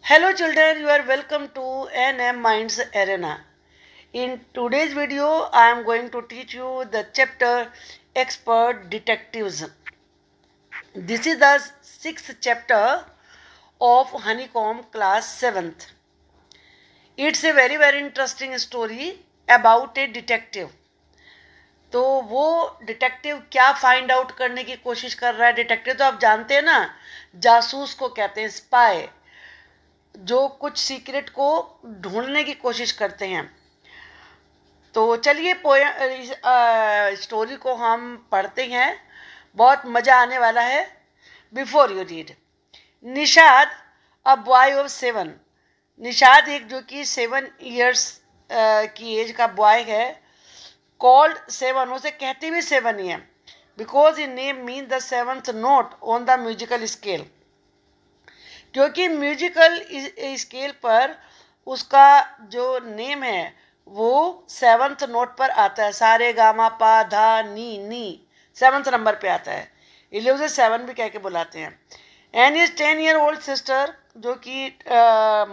Hello children, you are welcome to NM Minds Arena. In today's video, I am going to teach you the chapter Expert Detectives. This is the 6th chapter of Honeycomb class 7th. It's a very interesting story about a detective. तो वो detective क्या find out करने की कोशिश कर रहा है। Detective तो आप जानते हैं ना, जासूस को कहते हैं, स्पाई, जो कुछ सीक्रेट को ढूंढने की कोशिश करते हैं। तो चलिए स्टोरी को हम पढ़ते हैं, बहुत मज़ा आने वाला है। Before you read, Nishad a boy of 7। Nishad एक जो कि 7 ईयर्स की एज का बॉय है। कॉल्ड 7, उसे कहते भी 7 ही है, because in name mean the 7th note on the musical scale, क्योंकि म्यूजिकल स्केल पर उसका जो नेम है वो 7th नोट पर आता है। सारे गामा पा धा नी 7th नंबर पे आता है, इसलिए उसे 7 भी कह के बुलाते हैं। And is 10 year old sister, जो कि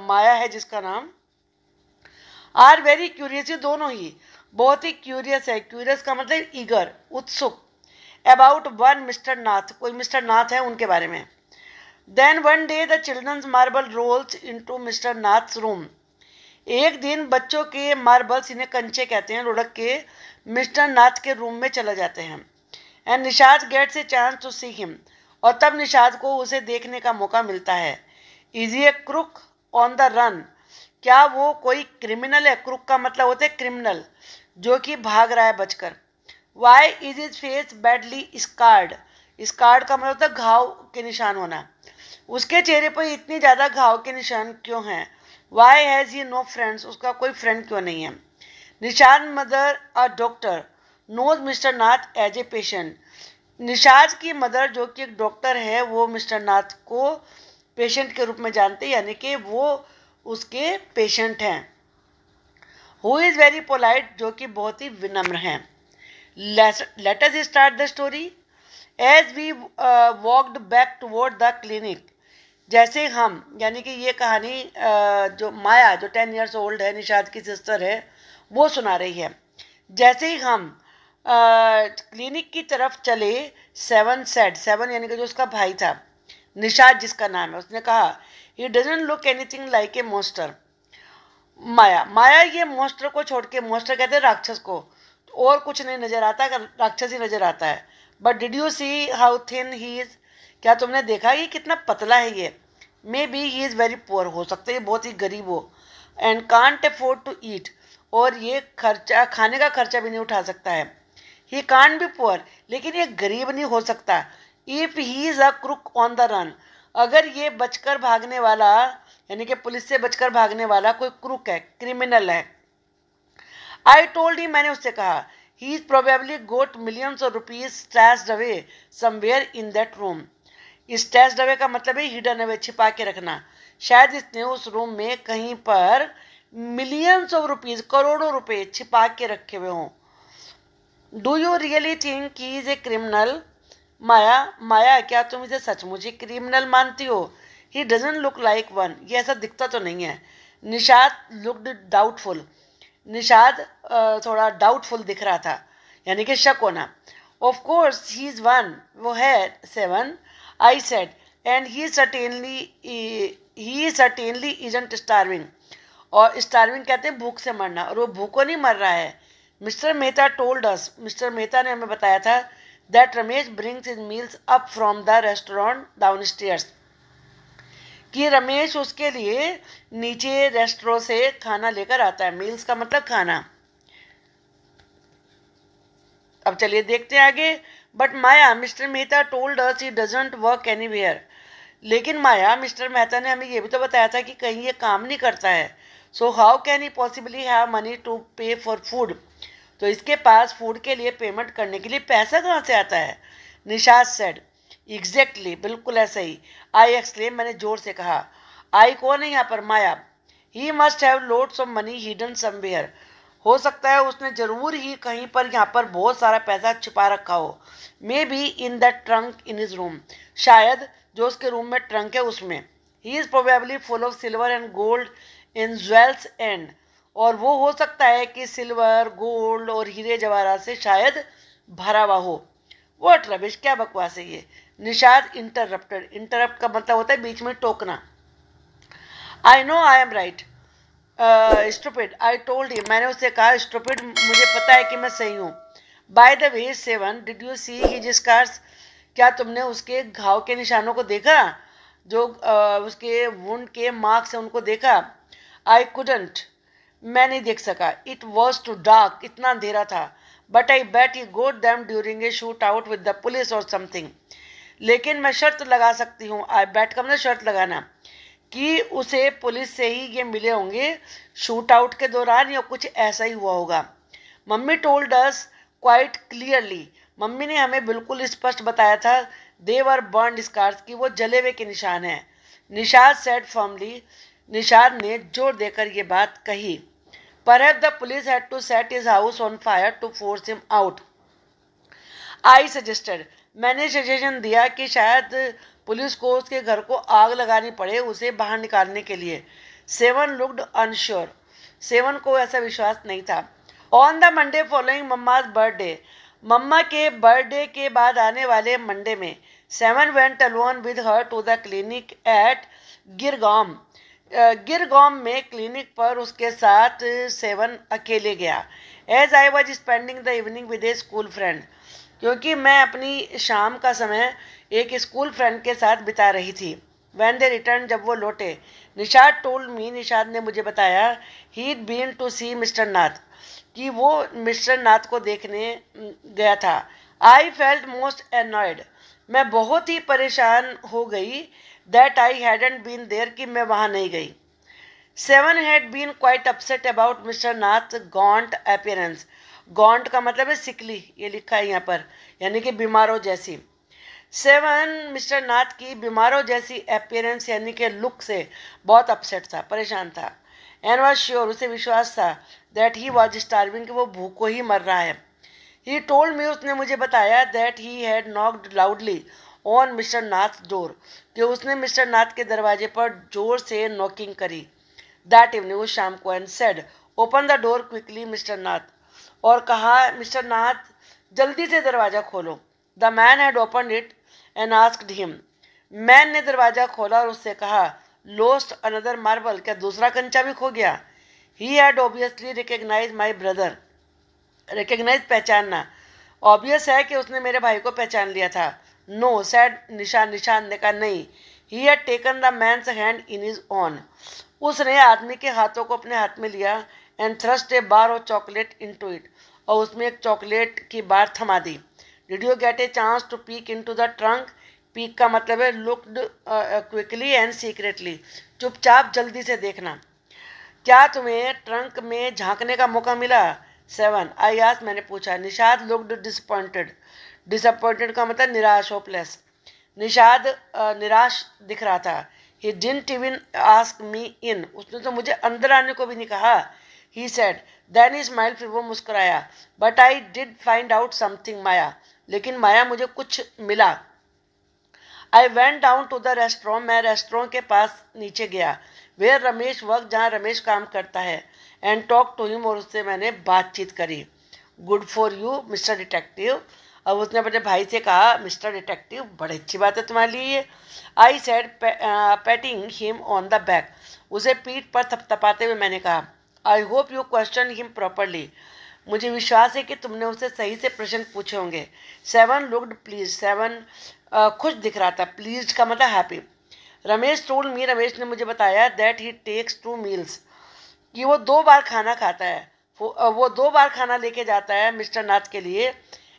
माया है जिसका नाम, आर वेरी क्यूरियस, ये दोनों ही बहुत ही क्यूरियस है। क्यूरियस का मतलब ईगर, उत्सुक, अबाउट वन मिस्टर नाथ, कोई मिस्टर नाथ है उनके बारे में। Then one day the children's marble rolls into mister Nath's room. एक दिन बच्चों के मार्बल्स, इन्हें कंचे कहते हैं, लुढ़क के मिस्टर नाथ के रूम में चले जाते हैं। And Nishad gets a chance to see him, और तब निषाद को उसे देखने का मौका मिलता है। Is he a crook on the run, क्या वो कोई क्रिमिनल है? क्रुक का मतलब होता है क्रिमिनल, जो कि भाग रहा है बचकर। Why is his face badly scarred, scarred का मतलब होता है घाव के निशान होना। उसके चेहरे पर इतनी ज़्यादा घाव के निशान क्यों हैं? Why has he no friends, उसका कोई फ्रेंड क्यों नहीं है? Nishad mother a doctor knows mister Nath as a patient, Nishad की मदर जो कि एक डॉक्टर है, वो मिस्टर नाथ को पेशेंट के रूप में जानते हैं, यानी कि वो उसके पेशेंट हैं। हु इज़ वेरी पोलाइट, जो कि बहुत ही विनम्र हैं। Let us start the story. As we walked back toward the clinic, जैसे हम, यानी कि ये कहानी जो माया, जो 10 ईयर्स ओल्ड है, निषाद की सिस्टर है, वो सुना रही है। जैसे ही हम क्लिनिक की तरफ चले, 7 सेड, 7 यानी कि जो उसका भाई था, निषाद जिसका नाम है, उसने कहा he doesn't look anything like a monster. Maya ये मॉन्स्टर को छोड़ के, मॉन्स्टर कहते हैं राक्षस को, और कुछ नहीं नजर आता, राक्षस ही नजर आता है। But did you see how thin he is, क्या तुमने देखा कि कितना पतला है ये? Maybe he is very poor, हो सकता है ये बहुत ही गरीब हो। And can't afford to eat, और ये खर्चा, खाने का खर्चा भी नहीं उठा सकता है। ही कांट बी पुअर, लेकिन ये गरीब नहीं हो सकता। If he is a crook on the run, अगर ये बचकर भागने वाला, यानी कि पुलिस से बचकर भागने वाला कोई क्रुक है, क्रिमिनल है। आई टोल्ड ही, मैंने उससे कहा, he is probably got millions of rupees stashed away somewhere in that room. Stashed away का मतलब है हिडन अवे, छिपा के रखना। शायद इसने उस रूम में कहीं पर मिलियंस ऑफ रुपीज, करोड़ों रुपए छिपा के रखे हुए हों। Do you really think he is a criminal? Maya, क्या तुम इसे सचमुच ही क्रिमिनल मानती हो? He doesn't look like one, ये ऐसा दिखता तो नहीं है। निषाद लुक्ड डाउटफुल, निषाद थोड़ा डाउटफुल दिख रहा था, यानी कि शक होना। Of course he is one, वो है 7, I said, and he certainly isn't starving, और स्टार्विंग कहते हैं भूख से मरना, और वो भूखों नहीं मर रहा है। Mister Mehta told us, mister Mehta ने हमें बताया था, that Ramesh brings his meals up from the restaurant down stairs, कि रमेश उसके लिए नीचे रेस्टोरेंट से खाना लेकर आता है। मील्स का मतलब खाना। अब चलिए देखते हैं आगे। But Maya, mister Mehta told us he doesn't work anywhere, लेकिन माया, मिस्टर मेहता ने हमें ये भी तो बताया था कि कहीं ये काम नहीं करता है। So how can he possibly have money to pay for food, तो इसके पास फूड के लिए पेमेंट करने के लिए पैसा कहाँ से आता है? निषाद सेड, एग्जैक्टली, बिल्कुल ऐसा ही। आई एक्सक्लेम, मैंने जोर से कहा। आई कौन है यहाँ पर? Maya. He must have loads of money hidden somewhere, हो सकता है उसने जरूर ही कहीं पर यहाँ पर बहुत सारा पैसा छुपा रखा हो। May be in the trunk in his room, शायद जो उसके रूम में ट्रंक है उसमें। He is probably full of silver and gold in jewels and, और वो हो सकता है कि सिल्वर, गोल्ड और हीरे जवाहरात से शायद भरा हुआ हो। व्हाट रबिश, क्या बकवास है ये। निषाद इंटरप्टेड। इंटरप्ट का मतलब होता है बीच में टोकना। I know I am right stupid I told him, मैंने उससे कहा स्टूपिड, मुझे पता है कि मैं सही हूँ। By the way Seven, did you see his scars, क्या तुमने उसके घाव के निशानों को देखा, जो उसके वुंड के मार्क्स हैं उनको देखा। आई कुडंट, मैं नहीं देख सका। इट वॉज टू डार्क, इतना अंधेरा था। But I bet he got them during a shoot out with the police or something, लेकिन मैं शर्त लगा सकती हूँ, आई बेट का मतलब शर्त लगाना, कि उसे पुलिस से ही ये मिले होंगे शूट आउट के दौरान, या कुछ ऐसा ही हुआ होगा। Mummy told us quite clearly, mummy ने हमें बिल्कुल स्पष्ट बताया था, दे वर बर्न्ड स्कार्स, की वो जले हुए के निशान हैं। निषाद सेड फर्मली, निषाद ने जोर देकर ये बात कही। Perhaps the police had to set his house on fire to force him out, I suggested, मैंने सजेशन दिया कि शायद पुलिस को उसके घर को आग लगानी पड़े उसे बाहर निकालने के लिए। सेवन लुक्ड अनश्योर, सेवन को ऐसा विश्वास नहीं था। On the Monday following mama's birthday, mama के बर्थडे के बाद आने वाले मंडे में, Seven went alone with her to the clinic at Girgaon, Girgaon में क्लिनिक पर उसके साथ सेवन अकेले गया। As I was spending the evening with a school friend, क्योंकि मैं अपनी शाम का समय एक स्कूल फ्रेंड के साथ बिता रही थी। वैन दे रिटर्न, जब वो लौटे, निषाद टोल्ड मी, निषाद ने मुझे बताया, ही बीन टू सी मिस्टर नाथ, कि वो मिस्टर नाथ को देखने गया था। आई फेल्ट मोस्ट एनॉयड, मैं बहुत ही परेशान हो गई, that I hadn't been there, कि मैं वहाँ नहीं गई। Seven had been quite upset about mister Nath gaunt appearance, gaunt का मतलब है सिकली, ये लिखा है यहाँ पर, यानी कि बीमारों जैसी। सेवन मिस्टर नाथ की बीमारों जैसी अपीयरेंस यानी कि लुक से बहुत अपसेट था, परेशान था। एंड वॉज श्योर, उसे विश्वास था, दैट ही वॉज स्टार्विंग, कि वो भूखों ही मर रहा है। ही टोल्ड मी, उसने मुझे बताया, that he had knocked loudly on mister Nath door, कि उसने मिस्टर नाथ के दरवाजे पर जोर से नॉकिंग करी। दैट इवनिंग, उस शाम को, and said, open the door quickly mister Nath, और कहा, मिस्टर नाथ जल्दी से दरवाज़ा खोलो। The man had open it and asked him, man ने दरवाज़ा खोला और उससे कहा, लोस्ट अनदर मार्बल, क्या दूसरा कंचा भी खो गया। He had obviously recognise my brother, recognise पहचानना, ऑब्वियस है कि उसने मेरे भाई को पहचान लिया था। नो सैड निशान, निशान ने कहा नहीं। He had taken the man's hand in his own, उसने आदमी के हाथों को अपने हाथ में लिया, and thrust a bar of chocolate into it, और उसमें एक चॉकलेट की बार थमा दी। Did you get a chance to peek into the trunk, peek का मतलब है लुक्ड क्विकली एंड सीक्रेटली, चुपचाप जल्दी से देखना। क्या तुम्हें ट्रंक में झांकने का मौका मिला। सेवन, आई आस्क्ड, मैंने पूछा। निषाद लुक्ड डिसअपॉइंटेड, डिसअपॉइंटेड का मतलब निराश, होपलेस। निषाद निराश दिख रहा था। He didn't even ask me in, उसने तो मुझे अंदर आने को भी नहीं कहा। He said, then he smiled, फिर वो मुस्कुराया। But I did find out something Maya, लेकिन माया मुझे कुछ मिला। I went down to the restaurant, मैं रेस्टोरेंट के पास नीचे गया। वेयर रमेश वर्क, जहाँ रमेश काम करता है। एंड टॉक टू हिम, और उससे मैंने बातचीत करी। Good for you mister detective, अब उसने अपने भाई से कहा, मिस्टर डिटेक्टिव बड़ी अच्छी बात है तुम्हारे लिए। I said patting him on the back, उसे पीठ पर थपथपाते हुए मैंने कहा, I hope you question him properly, मुझे विश्वास है कि तुमने उसे सही से प्रश्न पूछे होंगे। सेवन लुक्ड प्लीज, सेवन खुश दिख रहा था। प्लीज का मतलब हैप्पी। रमेश टोल्ड मी, रमेश ने मुझे बताया, दैट ही टेक्स 2 मील्स, कि वो 2 बार खाना खाता है। वो 2 बार खाना लेके जाता है मिस्टर नाथ के लिए,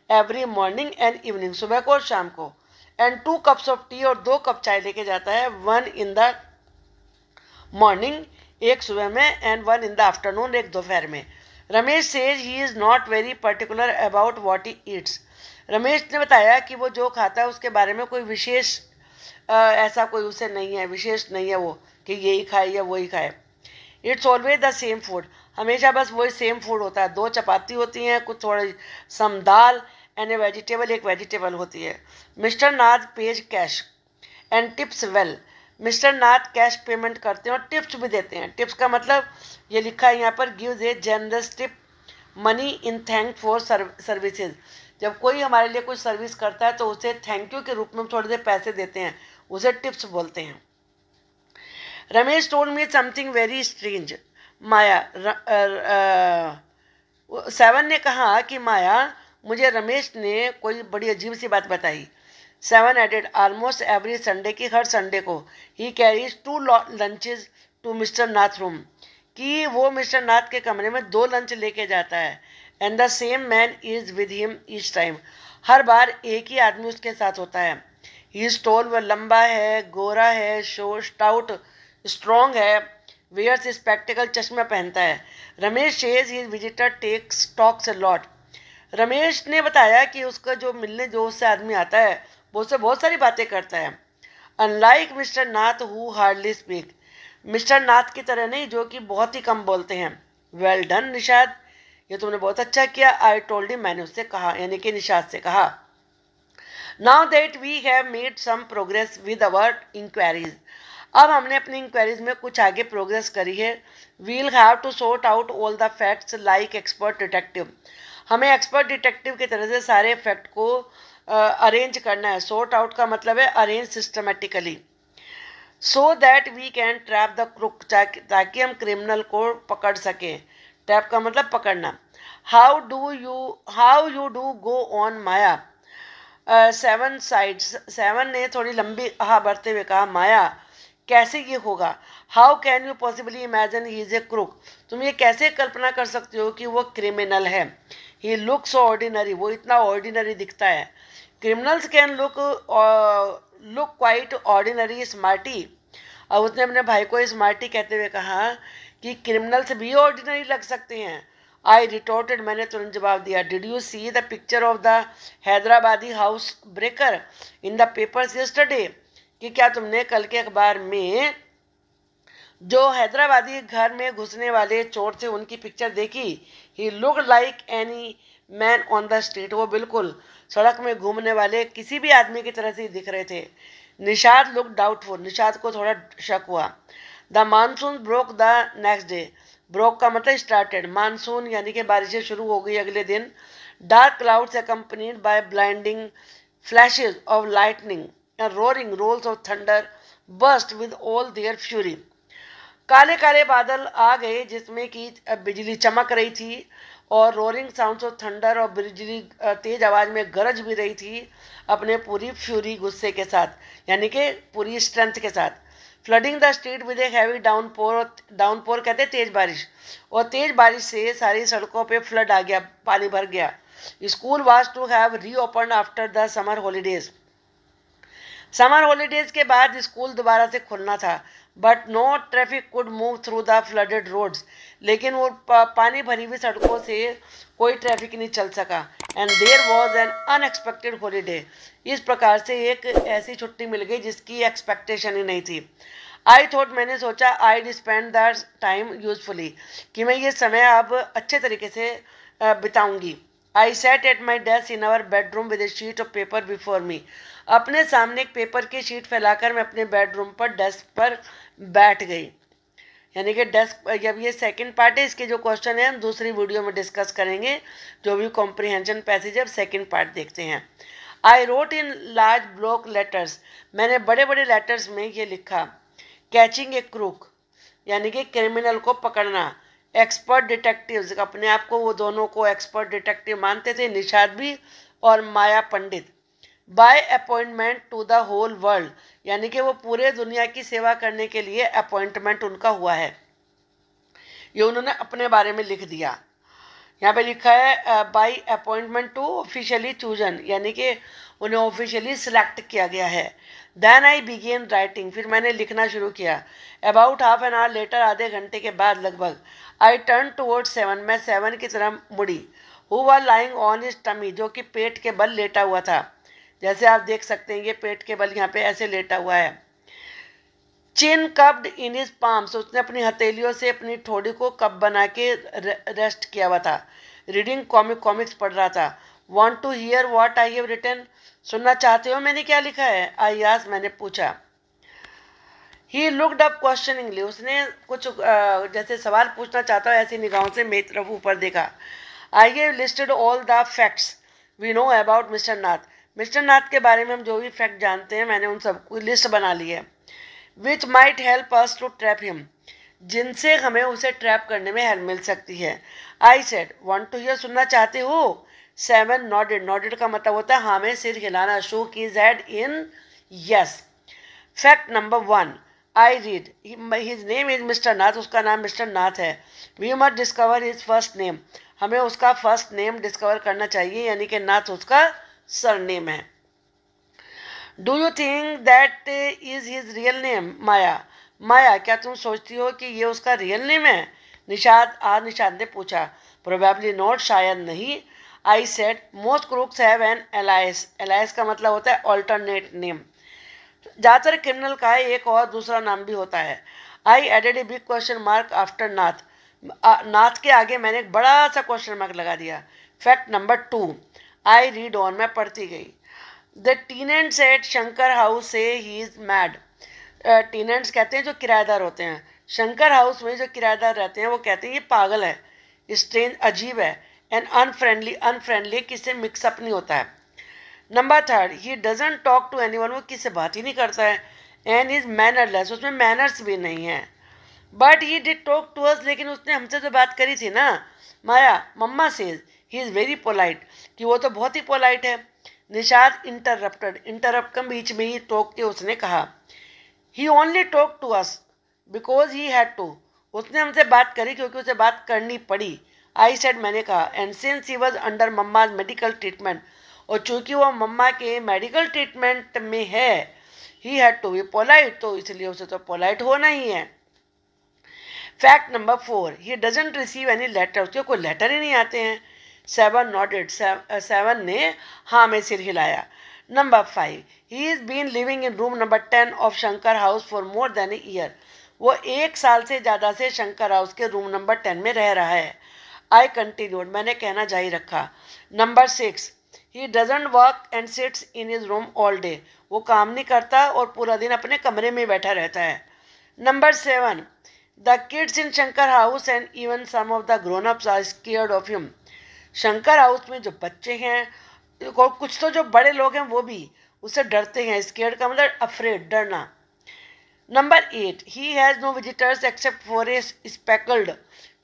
एवरी मॉर्निंग एंड इवनिंग, सुबह को और शाम को। एंड 2 कप्स ऑफ टी, और 2 कप चाय लेके जाता है, 1 इन द मॉर्निंग, एक सुबह में, एंड 1 इन द आफ्टरनून, एक दोपहर में। Ramesh says he is not very particular about what he eats, Ramesh ने बताया कि वो जो खाता है उसके बारे में कोई विशेष ऐसा कोई उसे नहीं है, विशेष नहीं है वो, कि यही खाए या वही खाए। It's always the same food, हमेशा बस वही सेम फूड होता है। 2 चपाती होती हैं, कुछ थोड़ी सम दाल एंड ए वेजिटेबल, एक वेजिटेबल होती है। Mister Nath page cache and tips well, mister Nath cash payment करते हैं और टिप्स भी देते हैं। टिप्स का मतलब ये लिखा है यहाँ पर, gives A generous tip money in thank for services. जब कोई हमारे लिए कुछ सर्विस करता है तो उसे थैंक यू के रूप में थोड़े से पैसे देते हैं, उसे टिप्स बोलते हैं। Ramesh told me something very strange. Maya, Seven ने कहा कि माया, मुझे रमेश ने कोई बड़ी अजीब सी बात बताई। Seven added, almost every Sunday, की हर संडे को he carries 2 lunches to mister Nath room, कि वो मिस्टर नाथ के कमरे में 2 लंच लेके जाता है। And the same man is with him each time, हर बार एक ही आदमी उसके साथ होता है। ही इज टॉल, वह लंबा है, गोरा है, स्टाउट, स्ट्रॉन्ग है, वेयर्स स्पेक्टिकल, चश्मा पहनता है। Ramesh says his visitor takes talks a lot. Ramesh ने बताया कि उसका जो मिलने जो उससे आदमी आता है वो उससे बहुत सारी बातें करता है। Unlike mister Nath who hardly speak, mister Nath की तरह नहीं जो कि बहुत ही कम बोलते हैं। वेल डन निषाद, ये तुमने बहुत अच्छा किया। आई टोल्ड हिम, मैंने उससे कहा, यानी कि निषाद से कहा। Now that we have made some progress with our inquiries, अब हमने अपनी इंक्वायरीज में कुछ आगे प्रोग्रेस करी है। We'll have to sort out all the facts like expert detective, हमें एक्सपर्ट डिटेक्टिव की तरह से सारे फैक्ट को अरेंज करना है। सॉर्ट आउट का मतलब है arrange systematically, so that we can trap the crook, ताकि हम क्रिमिनल को पकड़ सकें। ट्रैप का मतलब पकड़ना। How you do go on Maya, seven sides, seven ने थोड़ी लंबी आह भरते हुए कहा, माया कैसे ये होगा। How can you possibly imagine he is A crook, तुम ये कैसे कल्पना कर सकते हो कि वो क्रिमिनल है। ही लुक सो ऑर्डिनरी, वो इतना ऑर्डिनरी दिखता है। Criminals can look quite ordinary smarty, और उसने अपने भाई को स्मार्टी कहते हुए कहा कि क्रिमिनल्स भी ऑर्डिनरी लग सकते हैं। आई रिटोर्टेड, मैंने तुरंत जवाब दिया, did you see the picture of the Hyderabadi house breaker in the papers yesterday, कि क्या तुमने कल के अखबार में जो हैदराबादी घर में घुसने वाले चोर थे उनकी पिक्चर देखी। He look like any man on the street, वो बिल्कुल सड़क में घूमने वाले किसी भी आदमी की तरह से दिख रहे थे। निषाद लुक डाउटफुल, निषाद को थोड़ा शक हुआ। The monsoon broke the next day, broke का मतलब स्टार्टेड, मानसून यानी कि बारिशें शुरू हो गई अगले दिन। Dark clouds accompanied by blinding flashes of lightning and roaring rolls of thunder burst with all their fury, काले काले बादल आ गए जिसमें कि बिजली चमक रही थी और रोरिंग साउंड्स ऑफ थंडर, और बिजली तेज आवाज में गरज भी रही थी अपने पूरी फ्यूरी, गुस्से के साथ, यानी कि पूरी स्ट्रेंथ के साथ। Flooding the street with a heavy downpour, downpour कहते तेज बारिश, और तेज बारिश से सारी सड़कों पे फ्लड आ गया, पानी भर गया। School was to have reopen after the summer holidays, summer holidays के बाद स्कूल दोबारा से खुलना था। But no traffic could move through the flooded roads, लेकिन वो पानी भरी हुई सड़कों से कोई ट्रैफिक नहीं चल सका। And there was an unexpected holiday, इस प्रकार से एक ऐसी छुट्टी मिल गई जिसकी एक्सपेक्टेशन ही नहीं थी। आई थॉट, मैंने सोचा, I spend the time usefully, कि मैं ये समय अब अच्छे तरीके से बिताऊंगी। I sat at my desk in our bedroom with a sheet of paper before me, अपने सामने एक पेपर की शीट फैलाकर मैं अपने बेडरूम पर डेस्क पर बैठ गई। यानी कि डेस्क, जब ये सेकंड पार्ट है, इसके जो क्वेश्चन है हम दूसरी वीडियो में डिस्कस करेंगे, जो भी कॉम्प्रिहेंशन पैसेज है, सेकंड पार्ट देखते हैं। I wrote in large block letters, मैंने बड़े बड़े लेटर्स में ये लिखा, कैचिंग ए क्रूक, यानी कि क्रिमिनल को पकड़ना। एक्सपर्ट डिटेक्टिव्स, अपने आप को वो दोनों को एक्सपर्ट डिटेक्टिव मानते थे, निषाद भी और Maya Pandit. By appointment to the whole world, यानी कि वो पूरे दुनिया की सेवा करने के लिए अपॉइंटमेंट उनका हुआ है, ये उन्होंने अपने बारे में लिख दिया। यहाँ पे लिखा है by appointment to officially chosen, यानी कि उन्हें ऑफिशियली सिलेक्ट किया गया है। देन आई बिगेन राइटिंग, फिर मैंने लिखना शुरू किया। About half an hour later, आधे घंटे के बाद लगभग, आई टर्न टूवर्ड सेवन, मैं सेवन की तरफ मुड़ी। Who was lying on his tummy, जो कि पेट के बल लेटा हुआ था। जैसे आप देख सकते हैं ये पेट के बल यहाँ पे ऐसे लेटा हुआ है। चिन कप्ड इन हिज पाम्स, उसने अपनी हथेलियों से अपनी ठोड़ी को कप बना के रेस्ट किया हुआ था। रीडिंग कॉमिक्स पढ़ रहा था। Want to hear what I have written, सुनना चाहते हो मैंने क्या लिखा है। आई आस्क्ड, मैंने पूछा। ही लुकड अप क्वेश्चनिंगली, उसने कुछ जैसे सवाल पूछना चाहता है ऐसी निगाहों से मेरी तरफ ऊपर देखा. I have listed all the facts we know about mister Nath. Mister Nath के बारे में हम जो भी फैक्ट जानते हैं मैंने उन सबको लिस्ट बना ली है. Which might help us to trap him, जिनसे हमें उसे ट्रैप करने में हेल्प मिल सकती है. I said want to hear, सुनना चाहते हो. 7 नॉडेड. नॉडेड का मतलब होता है हाँ में सिर हिलाना. Shook his head in yes. Fact number 1, I read his name is mister Nath. उसका नाम मिस्टर नाथ है. We must discover his first name, हमें उसका फर्स्ट नेम डिस्कवर करना चाहिए, यानी कि नाथ उसका सरनेम है. Do you think that is his real name Maya. Maya क्या तुम सोचती हो कि ये उसका रियल नेम है. निषाद ने पूछा. प्रोबेबली नॉट, शायद नहीं. I said most crooks have an alliance. Alliance का मतलब होता है ऑल्टरनेट नेम. ज़्यादातर क्रिमिनल का एक और दूसरा नाम भी होता है. I added a big question mark after Nath. Nath के आगे मैंने एक बड़ा सा क्वेश्चन मार्क लगा दिया. Fact number 2, I read on, मैं पढ़ती गई. The tenants at Shankar house से ही इज मैड. टीनेंट्स कहते हैं जो किराएदार होते हैं. शंकर हाउस में जो किराएदार रहते हैं वो कहते हैं ये पागल है, स्ट्रेंज, अजीब है. एंड अनफ्रेंडली, अनफ्रेंडली किससे मिक्सअप नहीं होता है. Number 3, he doesn't talk to anyone, वो किससे बात ही नहीं करता है. एंड इज मैनरलेस, उसमें मैनर्स भी नहीं है. But he did talk to us, लेकिन उसने हमसे तो बात करी थी ना. Maya, mama says he is very polite, कि वो तो बहुत ही पोलाइट है. निषाद इंटरप्टेड, इंटरप्ट कम बीच में ही टोक के उसने कहा. He only talk to us because he had to, उसने हमसे बात करी क्योंकि उसे बात करनी पड़ी. आई सेड, मैंने कहा. And since he was under mamma medical treatment, और चूंकि वो मम्मा के मेडिकल ट्रीटमेंट में है, he had to be polite, तो इसलिए उसे तो पोलाइट होना ही है. Fact number 4, he doesn't receive any letter, उसके कोई लेटर ही नहीं आते हैं. 7 नॉटेड, 7 ने हाँ में सिर हिलाया. Number 5, he is been living in room number 10 of Shankar house for more than a year. वो 1 साल से ज़्यादा से शंकर हाउस के रूम नंबर 10 में रह रहा है. आई कंटिन्यूड, मैंने कहना जारी रखा. Number 6, he doesn't work and sits in his room all day, वो काम नहीं करता और पूरा दिन अपने कमरे में बैठा रहता है. Number 7, the kids in Shankar house and even some of the grown ups are scared of him. Shankar house में जो बच्चे हैं और कुछ तो जो बड़े लोग हैं वो भी उससे डरते हैं. स्केयर्ड का मतलब अफ्रेड, डरना. Number 8, he has no visitors except for a speckled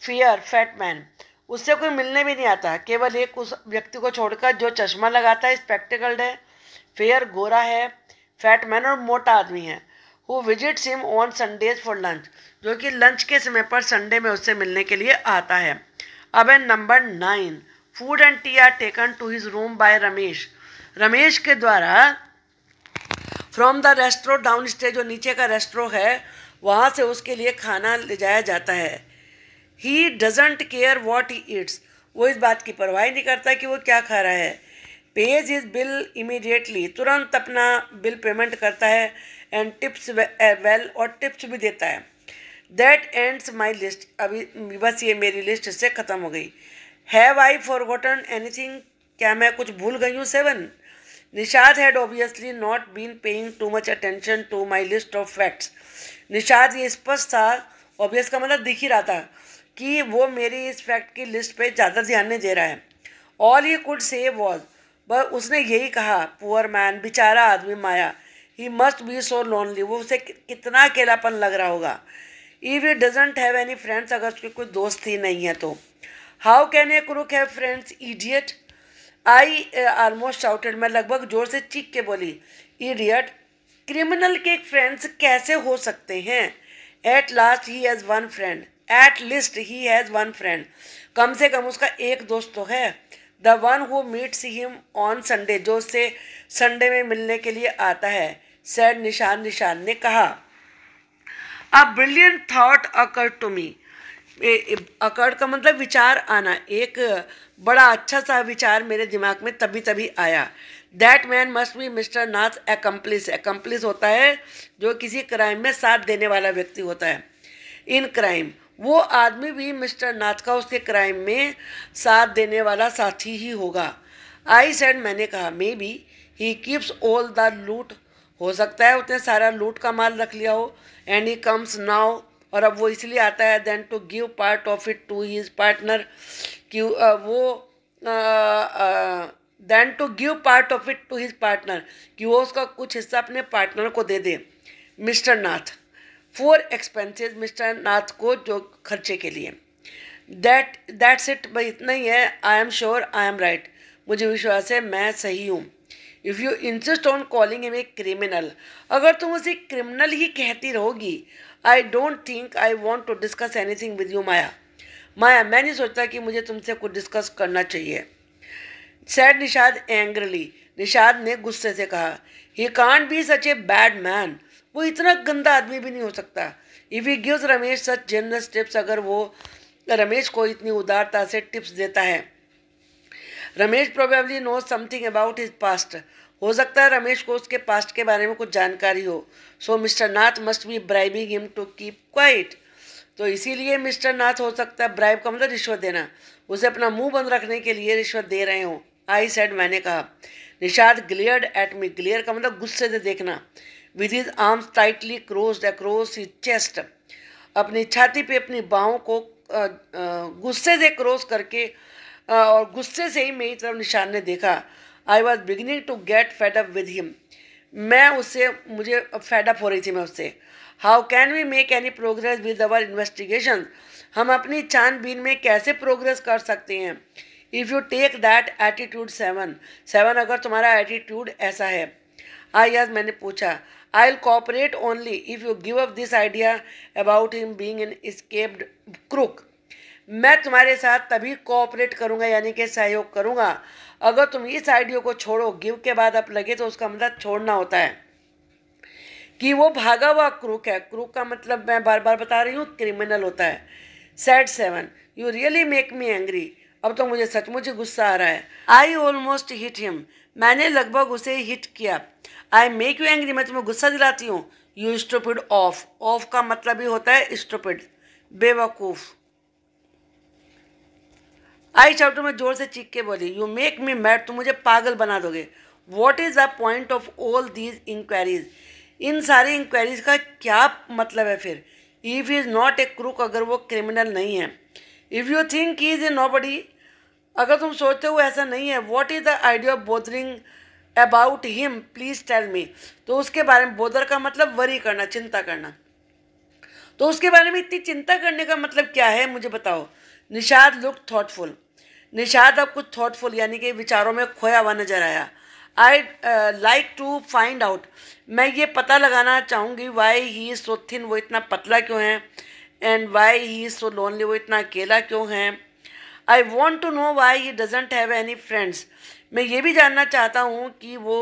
fair fat man. उससे कोई मिलने भी नहीं आता, केवल एक उस व्यक्ति को छोड़कर जो चश्मा लगाता है, स्पेक्टिकल्ड है, फेयर गोरा है, फैट मैन और मोटा आदमी है. Who visits him on Sundays for lunch, जो कि लंच के समय पर संडे में उससे मिलने के लिए आता है. अब है number 9, food and tea are taken to his room by Ramesh. Ramesh के द्वारा from the restaurant downstairs, जो नीचे का रेस्ट्रो है वहाँ से उसके लिए खाना ले जाया जाता है. He doesn't care what he eats, वो इस बात की परवाह नहीं करता कि वो क्या खा रहा है. पेज इज बिल इमीडिएटली, तुरंत अपना बिल पेमेंट करता है. एंड टिप्स वेल, और टिप्स भी देता है. दैट एंड्स माई लिस्ट, अभी बस ये मेरी लिस्ट इससे ख़त्म हो गई. हैव आई फॉरगॉटन एनीथिंग, क्या मैं कुछ भूल गई हूँ. 7, Nishad had obviously not been paying too much attention to my list of facts. Nishad ये स्पष्ट था, ऑब्वियस का मतलब दिख ही रहा था कि वो मेरी इस फैक्ट की लिस्ट पे ज़्यादा ध्यान नहीं दे रहा है. All he could say was, बस उसने यही कहा, पुअर मैन, बेचारा आदमी Maya, he must be so lonely, वो उसे कितना अकेलापन लग रहा होगा. If he doesn't have any friends, अगर उसके कोई दोस्त ही नहीं है तो. How can a crook have friends, idiot. I almost shouted, मैं लगभग जोर से चीख के बोली. इडियट, क्रिमिनल के फ्रेंड्स कैसे हो सकते हैं. At last he has one friend, at least he has one friend, कम से कम उसका एक दोस्त तो है. The one who meets him on Sunday, जो उससे संडे में मिलने के लिए आता है. सैड निशान ने कहा. A brilliant thought occurred to me, occurred का मतलब विचार आना, एक बड़ा अच्छा सा विचार मेरे दिमाग में तभी आया. That man must be mister Nath accomplish. Accomplish होता है जो किसी क्राइम में साथ देने वाला व्यक्ति होता है. इन क्राइम, वो आदमी भी मिस्टर नाथ का उसके क्राइम में साथ देने वाला साथी ही होगा. आई सेड, मैंने कहा. May be he keeps all the लूट हो सकता है उसने सारा लूट का माल रख लिया हो, एंड ही कम्स नाउ, और अब वो इसलिए आता है then to give part of it to his partner, कि वो then to give part of it to his partner, कि वो उसका कुछ हिस्सा अपने पार्टनर को दे दे, mister Nath, for expenses, mister Nath को जो खर्चे के लिए। दैट्स इट, भाई इतना ही है। I am sure I am right, मुझे विश्वास है मैं सही हूँ। If you insist on calling him a criminal, अगर तुम उसे क्रिमिनल ही कहती रहोगी, I don't think I want to discuss anything with you Maya. Maya, मैं नहीं सोचता कि मुझे तुमसे कुछ डिस्कस करना चाहिए। सैड निषाद एंग्रली, निषाद ने गुस्से से कहा, he can't be such a bad man, वो इतना गंदा आदमी भी नहीं हो सकता। If he gives Ramesh such generous tips, अगर वो रमेश को इतनी उदारता से टिप्स देता है। Ramesh probably knows something about his past, हो सकता है रमेश को उसके पास्ट के बारे में कुछ जानकारी हो। So mister Nath must be bribing him to keep quiet, तो इसीलिए मिस्टर नाथ हो सकता है, ब्राइब का मतलब रिश्वत देना, उसे अपना मुंह बंद रखने के लिए रिश्वत दे रहे हो। आई सेड, मैंने कहा। Nishad glared at me, glare का मतलब गुस्से से देखना, with his arms tightly क्रोज्ड across his chest, अपनी छाती पे अपनी बाहों को गुस्से से क्रॉस करके, और गुस्से से ही मेरी तरफ निशान ने देखा। I was beginning to get fed up with him, मैं उससे, मुझे फेडअप हो रही थी मैं उससे। How can we make any progress with our investigation, हम अपनी छानबीन में कैसे प्रोग्रेस कर सकते हैं। If you take that attitude Seven, अगर तुम्हारा एटीट्यूड ऐसा है। आई आज, मैंने पूछा। I will cooperate only if you give up this idea about him being an escaped crook, मैं तुम्हारे साथ तभी कोऑपरेट करूँगा, यानी कि सहयोग करूँगा, अगर तुम इस आइडिया को छोड़ो। गिव के बाद अब लगे तो उसका मतलब छोड़ना होता है, कि वो भागा हुआ क्रूक है। क्रूक का मतलब मैं बार बार बता रही हूँ, क्रिमिनल होता है। Said 7, you really make me angry, अब तो मुझे सचमुच ही गुस्सा आ रहा है। आई ऑलमोस्ट हिट हिम, मैंने लगभग उसे हिट किया। आई मेक यू एंग्री, मैं तुम्हें गुस्सा दिलाती हूँ। यू स्टूपिड ऑफ, ऑफ का मतलब ही होता है स्टूपिड, बेवकूफ़। आई चाउटू में जोर से चीख के बोली, यू मेक मी मैड, तुम मुझे पागल बना दोगे। What is the point of all these inquiries, इन सारी इंक्वायरीज का क्या मतलब है फिर। If is not a crook, अगर वो क्रिमिनल नहीं है। If you think he is a nobody, अगर तुम सोचते हो ऐसा नहीं है। What is the idea of bothering about him, please tell me, तो उसके बारे में, बोदर का मतलब वरी करना, चिंता करना, तो उसके बारे में इतनी चिंता करने का मतलब क्या है, मुझे बताओ। निषाद लुक थॉटफुल, निषाद अब कुछ थॉटफुल यानी कि विचारों में खोया हुआ नजर आया। I like to find out, मैं ये पता लगाना चाहूँगी, why he is so thin, वो इतना पतला क्यों है, and why he is so lonely, वो इतना अकेला क्यों है। I want to know why he doesn't have any friends, मैं ये भी जानना चाहता हूँ कि वो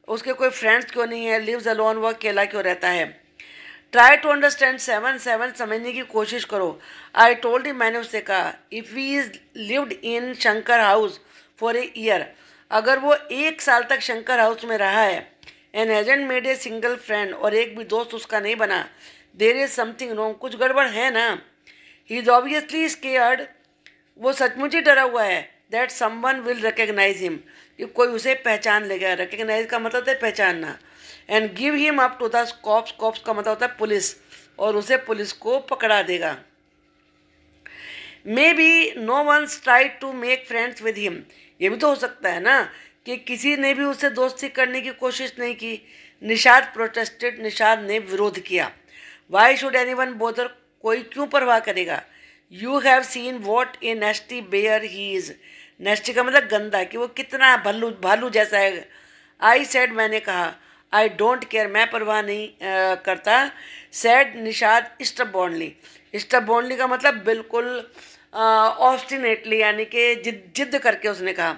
उसके कोई फ्रेंड्स क्यों नहीं है, लिव्स अलोन, वो अकेला क्यों रहता है। ट्राई टू अंडरस्टैंड 7 समझने की कोशिश करो। आई टोल्ड हिम, मैंने उससे कहा, if he is lived in Shankar house for a year, अगर वो 1 साल तक शंकर हाउस में रहा है, and hasn't made a single friend, और एक भी दोस्त उसका नहीं बना, देयर इज समथिंग रॉन्ग, कुछ गड़बड़ है ना। ही इज़ ऑब्वियसली स्केयर्ड, वो सचमुच ही डरा हुआ है, that someone will recognise him, कि कोई उसे पहचान लेगा। रिकग्नाइज का मतलब है पहचानना। And give him up to the cops, cops का मतलब होता है पुलिस, और उसे पुलिस को पकड़ा देगा। Maybe no ones try to make friends with him, ये भी तो हो सकता है ना कि किसी ने भी उससे दोस्ती करने की कोशिश नहीं की। निषाद प्रोटेस्टेड, निषाद ने विरोध किया। Why should anyone bother, कोई क्यों परवाह करेगा। You have seen what a nasty bear he is, nasty का मतलब गंदा, कि वो कितना भालू जैसा है। आई सेड, मैंने कहा। आई डोंट केयर, मैं परवाह नहीं करता। सेड निषाद स्टबॉर्नली का मतलब बिल्कुल ऑब्स्टिनेटली, यानी कि जिद्द करके उसने कहा।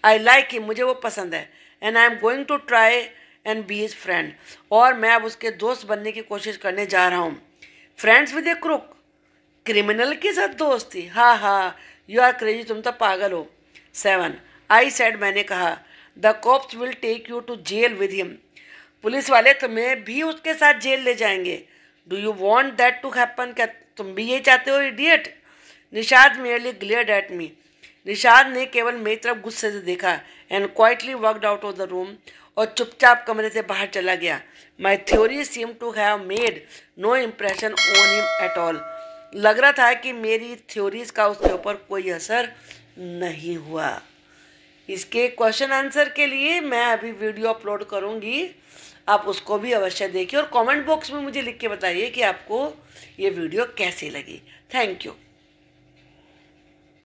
आई लाइक हिम, मुझे वो पसंद है। And I am going to try and be his friend, और मैं अब उसके दोस्त बनने की कोशिश करने जा रहा हूँ। Friends with A crook, criminal के साथ दोस्ती, हाँ हाँ, यू आर क्रेजी, तुम तो पागल हो। 7 आई सेड, मैंने कहा, the cops will take you to jail with him, पुलिस वाले तुम्हें भी उसके साथ जेल ले जाएंगे। Do you want that to happen, क्या तुम भी ये चाहते हो, idiot. Nishad merely glared at me, Nishad ने केवल मेरी तरफ गुस्से से देखा। And quietly walked out of the room, और चुपचाप कमरे से बाहर चला गया। My theory seem to have made no impression on him at all. लग रहा था कि मेरी थ्योरीज का उसके ऊपर कोई असर नहीं हुआ। इसके क्वेश्चन आंसर के लिए मैं अभी वीडियो अपलोड करूँगी, आप उसको भी अवश्य देखिए और कमेंट बॉक्स में मुझे लिख के बताइए कि आपको ये वीडियो कैसी लगी। Thank you.